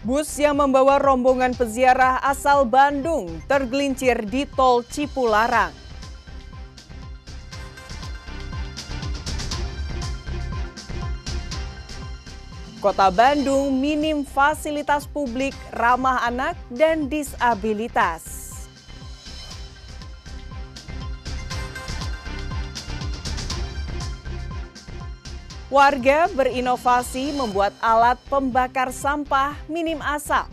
Bus yang membawa rombongan peziarah asal Bandung tergelincir di Tol Cipularang. Kota Bandung minim fasilitas publik ramah anak dan disabilitas. Warga berinovasi membuat alat pembakar sampah minim asap.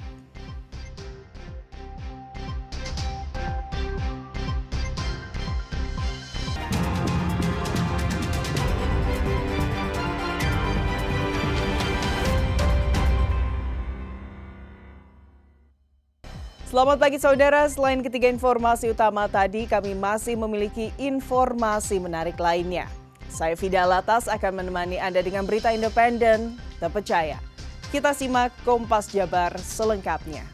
Selamat pagi saudara, selain ketiga informasi utama tadi, kami masih memiliki informasi menarik lainnya. Saya Fida Latas akan menemani Anda dengan berita independen, terpercaya. Kita simak Kompas Jabar selengkapnya.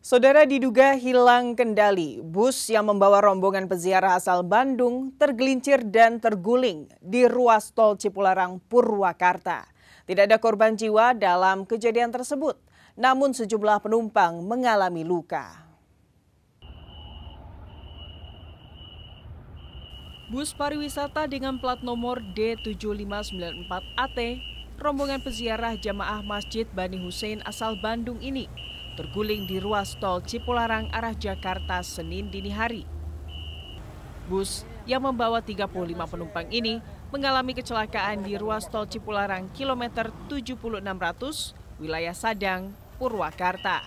Saudara, diduga hilang kendali, bus yang membawa rombongan peziarah asal Bandung tergelincir dan terguling di ruas tol Cipularang, Purwakarta. Tidak ada korban jiwa dalam kejadian tersebut, namun sejumlah penumpang mengalami luka. Bus pariwisata dengan plat nomor D7594AT, rombongan peziarah jamaah Masjid Bani Hussein asal Bandung ini terguling di ruas tol Cipularang arah Jakarta Senin dini hari. Bus yang membawa 35 penumpang ini mengalami kecelakaan di ruas tol Cipularang kilometer 7600 wilayah Sadang, Purwakarta.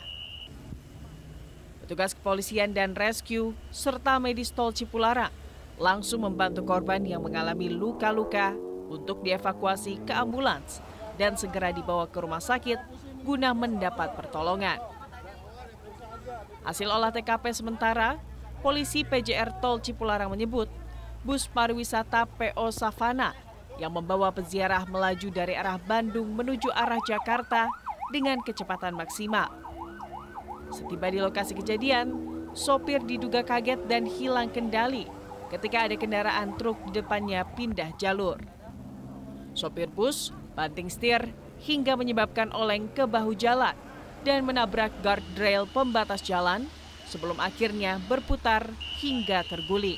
Petugas kepolisian dan rescue serta medis tol Cipularang langsung membantu korban yang mengalami luka-luka untuk dievakuasi ke ambulans dan segera dibawa ke rumah sakit guna mendapat pertolongan. Hasil olah TKP sementara, polisi PJR Tol Cipularang menyebut bus pariwisata PO Savana yang membawa peziarah melaju dari arah Bandung menuju arah Jakarta dengan kecepatan maksimal. Setiba di lokasi kejadian, sopir diduga kaget dan hilang kendali ketika ada kendaraan truk di depannya pindah jalur. Sopir bus banting setir hingga menyebabkan oleng ke bahu jalan dan menabrak guardrail pembatas jalan sebelum akhirnya berputar hingga terguling.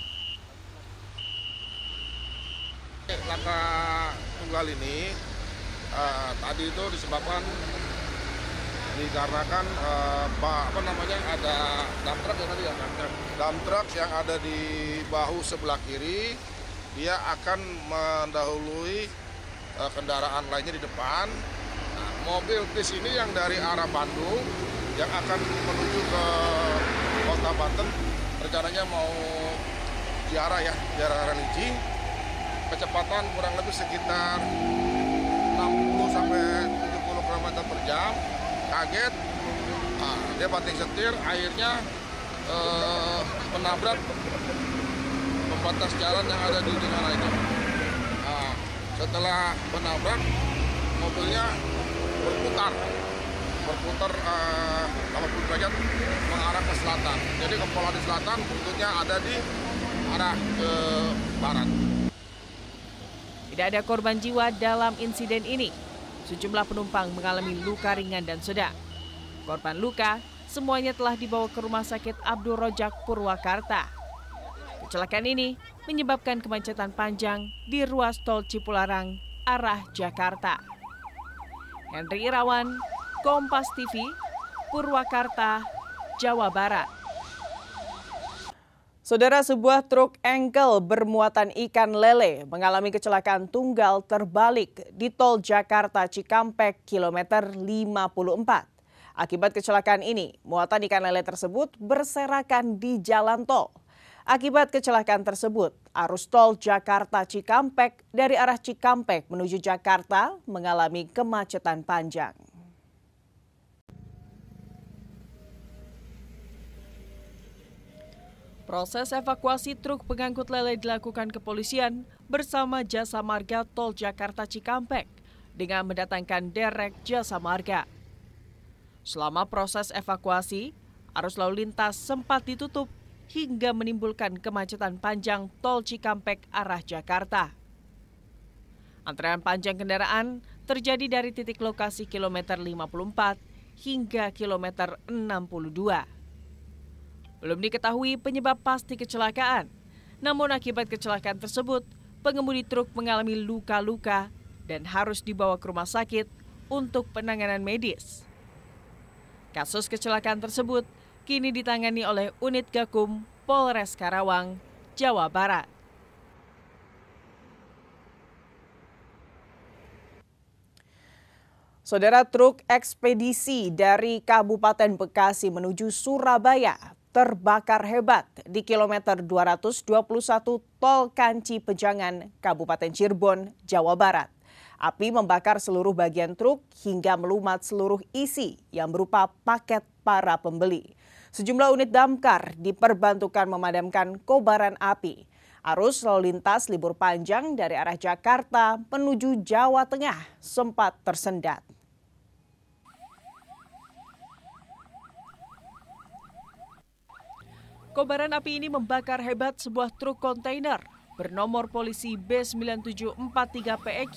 Laka tunggal ini tadi itu disebabkan dikarenakan ada dump truck yang tadi dump truck yang ada di bahu sebelah kiri, dia akan mendahului kendaraan lainnya di depan. Nah, mobil bis ini yang dari arah Bandung yang akan menuju ke kota Banten, rencananya mau ziarah religi. Kecepatan kurang lebih sekitar 60 sampai 70 km per jam. Kaget, dia banting setir, akhirnya menabrak pembatas jalan yang ada di tengah itu. Setelah menabrak, mobilnya berputar 80 derajat mengarah ke selatan. Jadi kepala di selatan, buntutnya ada di arah ke barat. Tidak ada korban jiwa dalam insiden ini. Sejumlah penumpang mengalami luka ringan dan sedang. Korban luka semuanya telah dibawa ke Rumah Sakit Abdul Rojak Purwakarta. Kecelakaan ini menyebabkan kemacetan panjang di ruas tol Cipularang arah Jakarta. Henry Irawan, Kompas TV, Purwakarta, Jawa Barat. Saudara, sebuah truk engkel bermuatan ikan lele mengalami kecelakaan tunggal terbalik di tol Jakarta Cikampek kilometer 54. Akibat kecelakaan ini, muatan ikan lele tersebut berserakan di jalan tol. Akibat kecelakaan tersebut, arus tol Jakarta Cikampek dari arah Cikampek menuju Jakarta mengalami kemacetan panjang. Proses evakuasi truk pengangkut lele dilakukan kepolisian bersama Jasa Marga Tol Jakarta Cikampek dengan mendatangkan derek Jasa Marga. Selama proses evakuasi, arus lalu lintas sempat ditutup hingga menimbulkan kemacetan panjang tol Cikampek arah Jakarta. Antrean panjang kendaraan terjadi dari titik lokasi kilometer 54 hingga kilometer 62. Belum diketahui penyebab pasti kecelakaan, namun akibat kecelakaan tersebut, pengemudi truk mengalami luka-luka dan harus dibawa ke rumah sakit untuk penanganan medis. Kasus kecelakaan tersebut kini ditangani oleh Unit Gakum Polres Karawang, Jawa Barat. Saudara, truk ekspedisi dari Kabupaten Bekasi menuju Surabaya terbakar hebat di kilometer 221 Tol Kanci Pejangan, Kabupaten Cirebon, Jawa Barat. Api membakar seluruh bagian truk hingga melumat seluruh isi yang berupa paket para pembeli. Sejumlah unit damkar diperbantukan memadamkan kobaran api. Arus lalu lintas libur panjang dari arah Jakarta menuju Jawa Tengah sempat tersendat. Kobaran api ini membakar hebat sebuah truk kontainer bernomor polisi B9743PEQ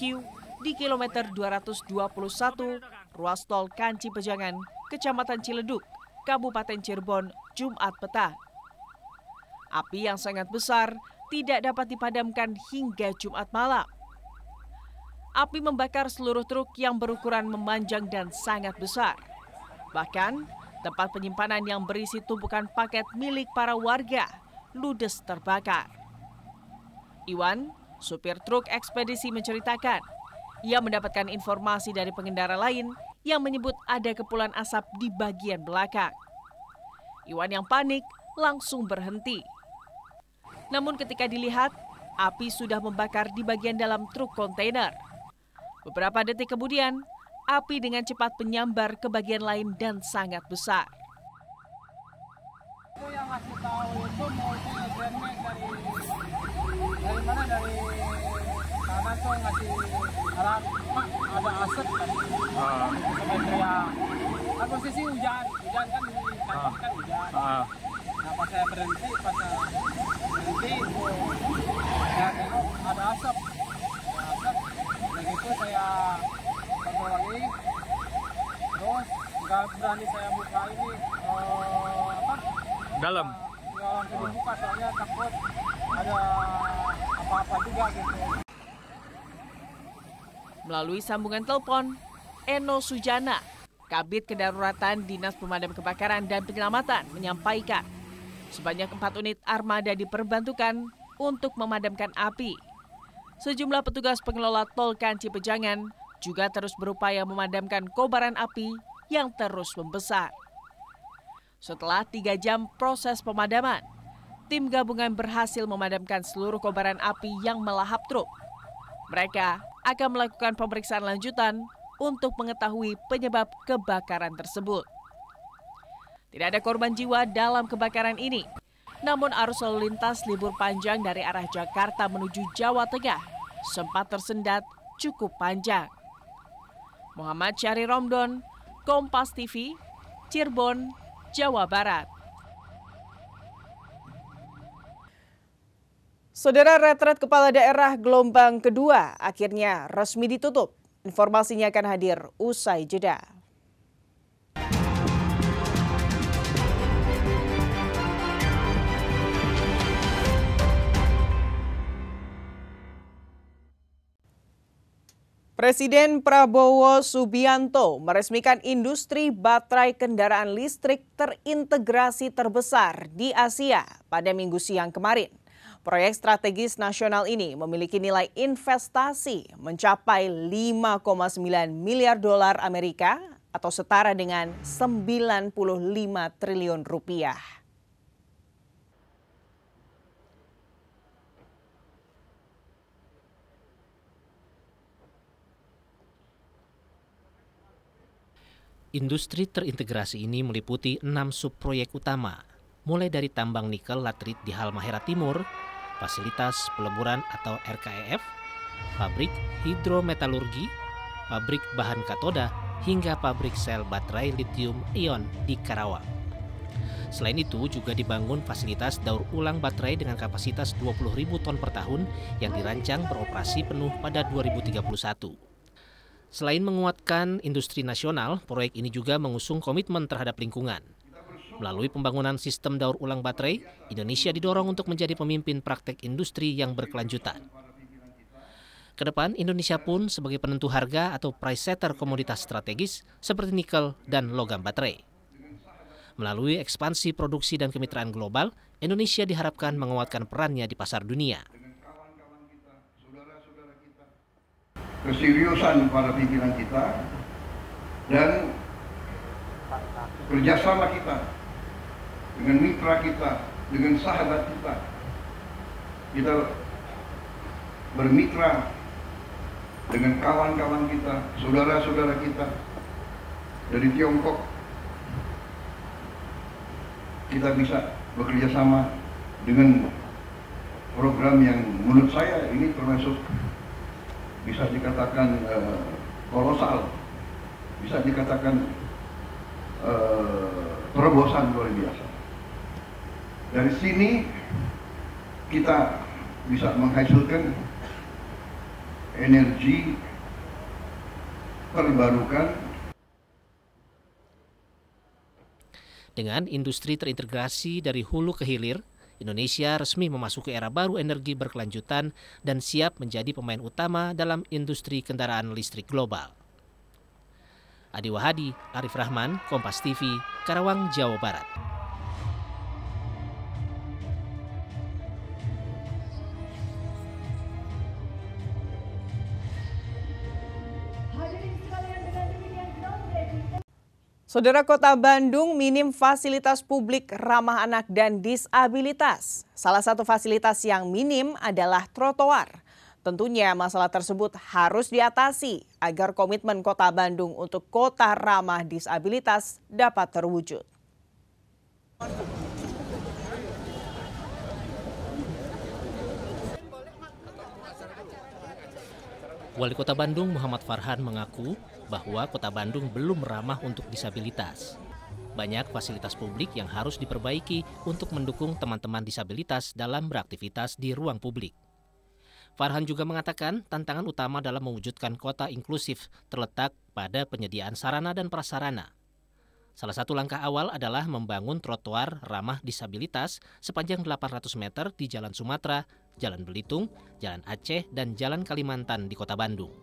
di kilometer 221 ruas tol Kanci Pejangan, Kecamatan Ciledug, Kabupaten Cirebon, Jumat petang. Api yang sangat besar tidak dapat dipadamkan hingga Jumat malam. Api membakar seluruh truk yang berukuran memanjang dan sangat besar. Bahkan, tempat penyimpanan yang berisi tumpukan paket milik para warga ludes terbakar. Iwan, supir truk ekspedisi menceritakan, ia mendapatkan informasi dari pengendara lain yang menyebut ada kepulan asap di bagian belakang. Iwan yang panik langsung berhenti. Namun ketika dilihat, api sudah membakar di bagian dalam truk kontainer. Beberapa detik kemudian, api dengan cepat menyambar ke bagian lain dan sangat besar. Itu yang ngasih tahu itu maunya grandman dari mana, dari sana tuh ngasih arah, Pak, ada asap kan. Sampai teriak. Kan posisi hujan kan di kaki kan hujan. Nah pas saya berhenti, saya tengok ada asap. Begitu saya lagi, terus nggak berani saya buka ini dalam. Nggak langsung dibuka soalnya takut ada apa-apa juga gitu. Melalui sambungan telepon, Eno Sujana, Kabid Kedaruratan Dinas Pemadam Kebakaran dan Penyelamatan menyampaikan sebanyak 4 unit armada diperbantukan untuk memadamkan api. Sejumlah petugas pengelola tol Kanci Pejangan juga terus berupaya memadamkan kobaran api yang terus membesar. Setelah 3 jam proses pemadaman, tim gabungan berhasil memadamkan seluruh kobaran api yang melahap truk. Mereka akan melakukan pemeriksaan lanjutan untuk mengetahui penyebab kebakaran tersebut. Tidak ada korban jiwa dalam kebakaran ini. Namun arus lalu lintas libur panjang dari arah Jakarta menuju Jawa Tengah sempat tersendat cukup panjang. Muhammad Syahri Romdon, Kompas TV, Cirebon, Jawa Barat. Saudara, retret kepala daerah gelombang kedua akhirnya resmi ditutup. Informasinya akan hadir usai jeda. Presiden Prabowo Subianto meresmikan industri baterai kendaraan listrik terintegrasi terbesar di Asia pada Minggu siang kemarin. Proyek strategis nasional ini memiliki nilai investasi mencapai 5,9 miliar dolar Amerika atau setara dengan 95 triliun rupiah. Industri terintegrasi ini meliputi 6 subproyek utama, mulai dari tambang nikel latrit di Halmahera Timur, fasilitas peleburan atau RKEF, pabrik hidrometalurgi, pabrik bahan katoda, hingga pabrik sel baterai litium ion di Karawang. Selain itu juga dibangun fasilitas daur ulang baterai dengan kapasitas 20.000 ton per tahun yang dirancang beroperasi penuh pada 2031. Selain menguatkan industri nasional, proyek ini juga mengusung komitmen terhadap lingkungan. Melalui pembangunan sistem daur ulang baterai, Indonesia didorong untuk menjadi pemimpin praktek industri yang berkelanjutan. Kedepan, Indonesia pun sebagai penentu harga atau price setter komoditas strategis seperti nikel dan logam baterai. Melalui ekspansi produksi dan kemitraan global, Indonesia diharapkan menguatkan perannya di pasar dunia. Keseriusan para pimpinan kita dan kerjasama kita dengan mitra kita, dengan sahabat kita. Kita bermitra dengan kawan-kawan kita, saudara-saudara kita dari Tiongkok. Kita bisa bekerja sama dengan program yang menurut saya ini termasuk bisa dikatakan kolosal, bisa dikatakan terobosan luar biasa. Dari sini kita bisa menghasilkan energi terbarukan. Dengan industri terintegrasi dari hulu ke hilir, Indonesia resmi memasuki era baru energi berkelanjutan dan siap menjadi pemain utama dalam industri kendaraan listrik global. Adi Wahadi, Arif Rahman, Kompas TV, Karawang, Jawa Barat. Saudara, Kota Bandung minim fasilitas publik ramah anak dan disabilitas. Salah satu fasilitas yang minim adalah trotoar. Tentunya masalah tersebut harus diatasi agar komitmen Kota Bandung untuk kota ramah disabilitas dapat terwujud. Wali Kota Bandung Muhammad Farhan mengaku bahwa Kota Bandung belum ramah untuk disabilitas. Banyak fasilitas publik yang harus diperbaiki untuk mendukung teman-teman disabilitas dalam beraktivitas di ruang publik. Farhan juga mengatakan tantangan utama dalam mewujudkan kota inklusif terletak pada penyediaan sarana dan prasarana. Salah satu langkah awal adalah membangun trotoar ramah disabilitas sepanjang 800 meter di Jalan Sumatera, Jalan Belitung, Jalan Aceh, dan Jalan Kalimantan di Kota Bandung.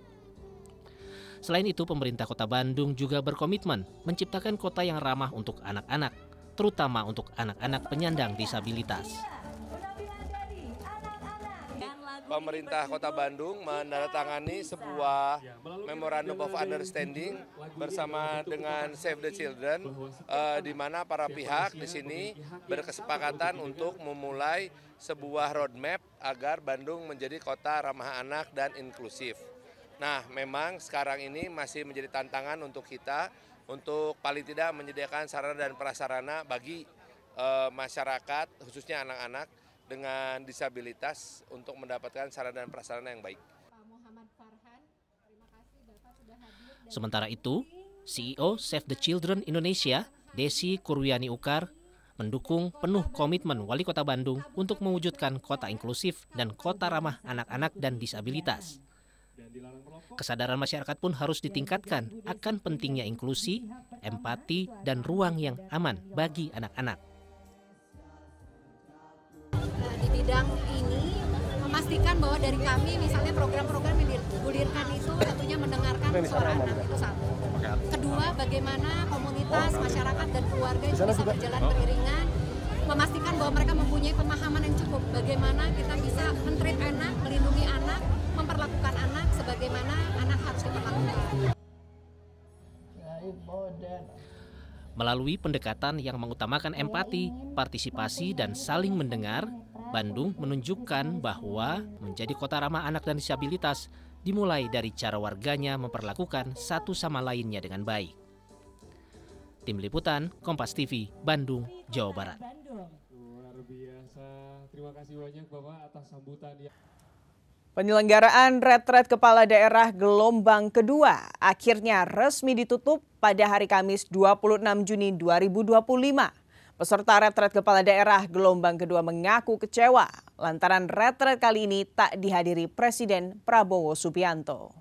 Selain itu, pemerintah Kota Bandung juga berkomitmen menciptakan kota yang ramah untuk anak-anak, terutama untuk anak-anak penyandang disabilitas. Pemerintah Kota Bandung menandatangani sebuah Memorandum of Understanding bersama dengan Save the Children, di mana para pihak di sini berkesepakatan untuk memulai sebuah roadmap agar Bandung menjadi kota ramah anak dan inklusif. Nah, memang sekarang ini masih menjadi tantangan untuk kita untuk paling tidak menyediakan sarana dan prasarana bagi masyarakat, khususnya anak-anak dengan disabilitas untuk mendapatkan sarana dan prasarana yang baik. Sementara itu, CEO Save the Children Indonesia, Desi Kurwiani Ukar, mendukung penuh komitmen Wali Kota Bandung untuk mewujudkan kota inklusif dan kota ramah anak-anak dan disabilitas. Kesadaran masyarakat pun harus ditingkatkan akan pentingnya inklusi, empati, dan ruang yang aman bagi anak-anak. Di bidang ini memastikan bahwa dari kami misalnya program-program yang digulirkan itu tentunya mendengarkan suara anak, itu satu. Kedua, bagaimana komunitas, masyarakat, dan keluarga itu bisa berjalan beriringan, memastikan bahwa mereka mempunyai pemahaman yang cukup bagaimana kita bisa men-treat anak, melindungi anak, memperlakukan anak sebagaimana anak harus diperlakukan. Melalui pendekatan yang mengutamakan empati, partisipasi, dan saling mendengar, Bandung menunjukkan bahwa menjadi kota ramah anak dan disabilitas dimulai dari cara warganya memperlakukan satu sama lainnya dengan baik. Tim Liputan, Kompas TV, Bandung, Jawa Barat. Luar biasa. Terima kasih banyak Bapak atas sambutan. Penyelenggaraan retret kepala daerah gelombang kedua akhirnya resmi ditutup pada hari Kamis 26 Juni 2025. Peserta retret kepala daerah gelombang kedua mengaku kecewa lantaran retret kali ini tak dihadiri Presiden Prabowo Subianto.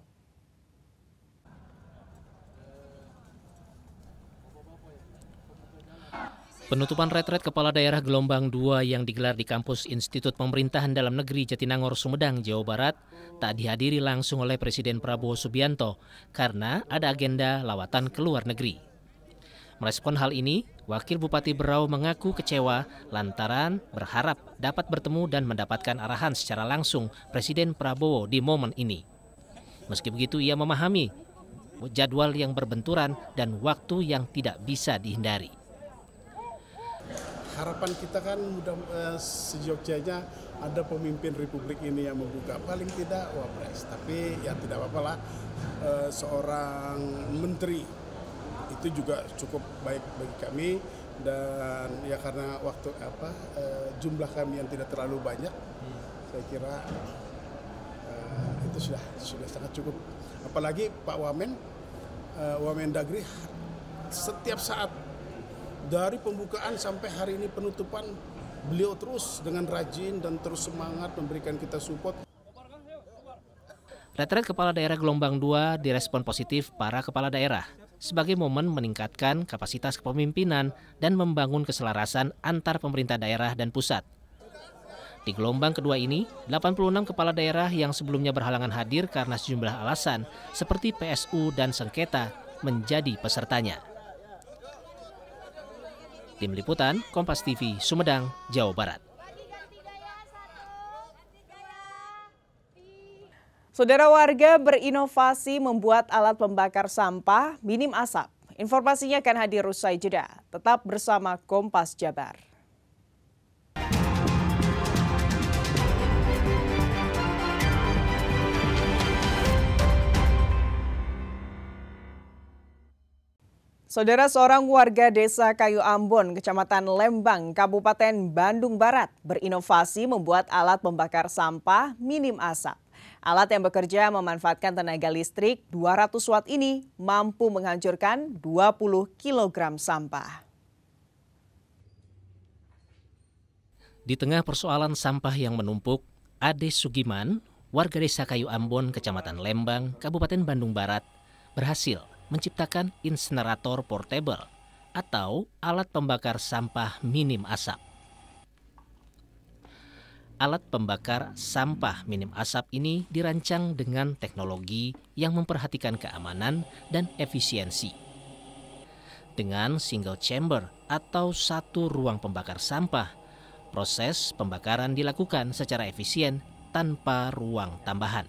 Penutupan retret kepala daerah gelombang 2 yang digelar di kampus Institut Pemerintahan Dalam Negeri Jatinangor, Sumedang, Jawa Barat tak dihadiri langsung oleh Presiden Prabowo Subianto karena ada agenda lawatan ke luar negeri. Merespon hal ini, Wakil Bupati Berau mengaku kecewa lantaran berharap dapat bertemu dan mendapatkan arahan secara langsung Presiden Prabowo di momen ini. Meski begitu, ia memahami jadwal yang berbenturan dan waktu yang tidak bisa dihindari. Harapan kita kan sejogjanya ada pemimpin republik ini yang membuka, paling tidak wapres, tapi ya tidak apa-apa lah, seorang menteri itu juga cukup baik bagi kami, dan ya karena jumlah kami yang tidak terlalu banyak, saya kira itu sudah sangat cukup. Apalagi Pak Wamendagri setiap saat dari pembukaan sampai hari ini penutupan, beliau terus dengan rajin dan terus semangat memberikan kita support. Retret kepala daerah gelombang 2 direspon positif para kepala daerah sebagai momen meningkatkan kapasitas kepemimpinan dan membangun keselarasan antar pemerintah daerah dan pusat. Di gelombang kedua ini, 86 kepala daerah yang sebelumnya berhalangan hadir karena sejumlah alasan seperti PSU dan sengketa menjadi pesertanya. Tim Liputan, Kompas TV, Sumedang, Jawa Barat. Saudara, warga berinovasi membuat alat pembakar sampah minim asap. Informasinya akan hadir usai jeda. Tetap bersama Kompas Jabar. Saudara, seorang warga desa Kayu Ambon, Kecamatan Lembang, Kabupaten Bandung Barat, berinovasi membuat alat pembakar sampah minim asap. Alat yang bekerja memanfaatkan tenaga listrik 200 watt ini mampu menghancurkan 20 kg sampah. Di tengah persoalan sampah yang menumpuk, Ade Sugiman, warga desa Kayu Ambon, Kecamatan Lembang, Kabupaten Bandung Barat, berhasil menciptakan insinerator portable atau alat pembakar sampah minim asap. Alat pembakar sampah minim asap ini dirancang dengan teknologi yang memperhatikan keamanan dan efisiensi. Dengan single chamber atau satu ruang pembakar sampah, proses pembakaran dilakukan secara efisien tanpa ruang tambahan.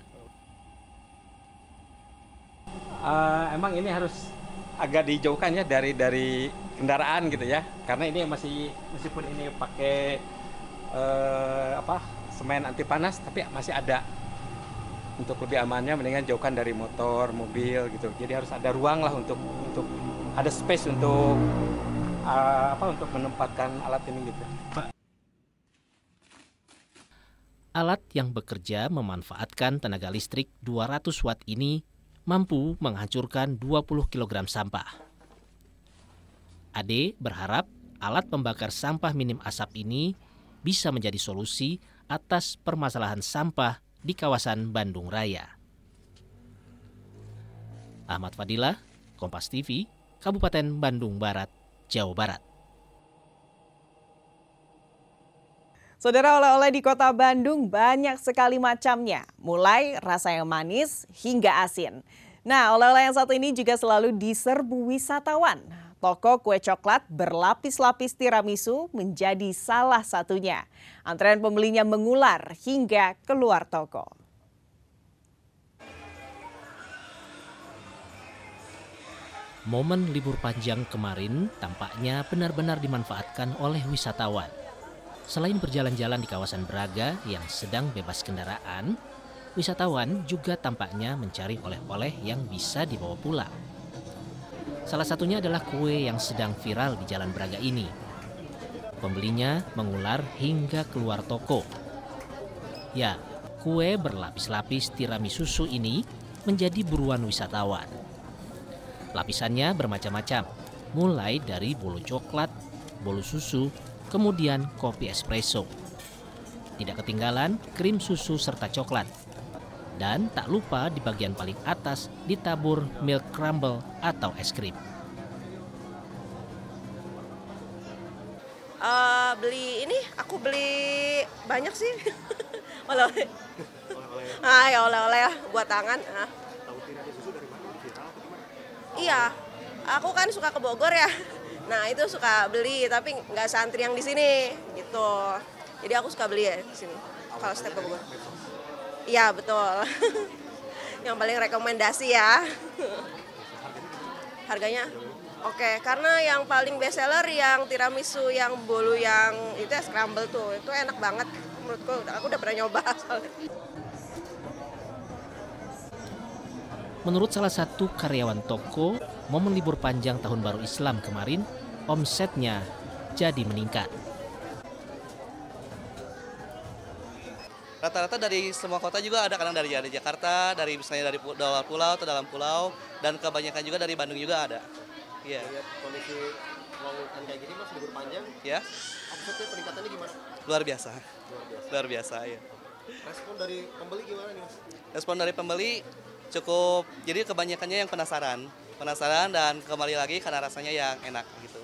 Emang ini harus agak dijauhkan ya dari kendaraan gitu ya, karena ini meskipun ini pakai semen anti panas, tapi masih ada. Untuk lebih amannya mendingan jauhkan dari motor, mobil gitu. Jadi harus ada ruang lah untuk ada space untuk untuk menempatkan alat ini gitu. Alat yang bekerja memanfaatkan tenaga listrik 200 watt ini mampu menghancurkan 20 kg sampah. Ade berharap alat pembakar sampah minim asap ini bisa menjadi solusi atas permasalahan sampah di kawasan Bandung Raya. Ahmad Fadilah, Kompas TV, Kabupaten Bandung Barat, Jawa Barat. Saudara, oleh-oleh di kota Bandung banyak sekali macamnya, mulai rasa yang manis hingga asin. Nah, oleh-oleh yang satu ini juga selalu diserbu wisatawan. Toko kue coklat berlapis-lapis tiramisu menjadi salah satunya. Antrean pembelinya mengular hingga keluar toko. Momen libur panjang kemarin tampaknya benar-benar dimanfaatkan oleh wisatawan. Selain berjalan-jalan di kawasan Braga yang sedang bebas kendaraan, wisatawan juga tampaknya mencari oleh-oleh yang bisa dibawa pulang. Salah satunya adalah kue yang sedang viral di Jalan Braga ini. Pembelinya mengular hingga keluar toko. Ya, kue berlapis-lapis tiramisu ini menjadi buruan wisatawan. Lapisannya bermacam-macam, mulai dari bolu coklat, bolu susu, kemudian kopi espresso. Tidak ketinggalan krim susu serta coklat. Dan tak lupa di bagian paling atas ditabur milk crumble atau es krim. Aku beli banyak sih. Oleh-oleh. Ya oleh-oleh ya buat tangan. Iya, aku kan suka ke Bogor ya. Nah itu suka beli, tapi nggak santri yang di sini gitu. Jadi aku suka beli ya di sini. Kalau setiap ke Bogor. Iya betul. Yang paling rekomendasi ya. Harganya? Oke, karena yang paling best seller yang tiramisu yang bolu yang itu es crumble tuh, itu enak banget menurutku. Aku udah pernah nyoba. Menurut salah satu karyawan toko, momen libur panjang Tahun Baru Islam kemarin, omsetnya jadi meningkat. Rata-rata dari semua kota juga ada, kadang dari Jakarta, dari misalnya dari luar pulau atau dalam pulau, dan kebanyakan juga dari Bandung juga ada. Iya. Lihat kondisi longan kayak gini mas, libur panjang. Ya. Omsetnya peningkatannya gimana? Luar biasa. Luar biasa ya. Respon dari pembeli gimana nih mas? Respon dari pembeli cukup, jadi kebanyakannya yang penasaran dan kembali lagi karena rasanya yang enak gitu.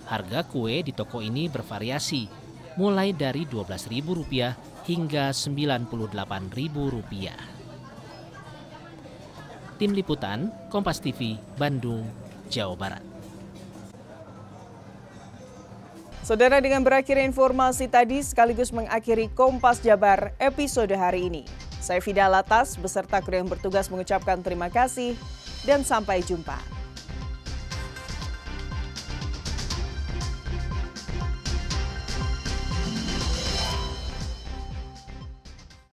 Harga kue di toko ini bervariasi, mulai dari Rp12.000 hingga Rp98.000. Tim Liputan, Kompas TV, Bandung, Jawa Barat. Saudara, dengan berakhir informasi tadi sekaligus mengakhiri Kompas Jabar episode hari ini. Saya Fida Latas beserta kru yang bertugas mengucapkan terima kasih dan sampai jumpa.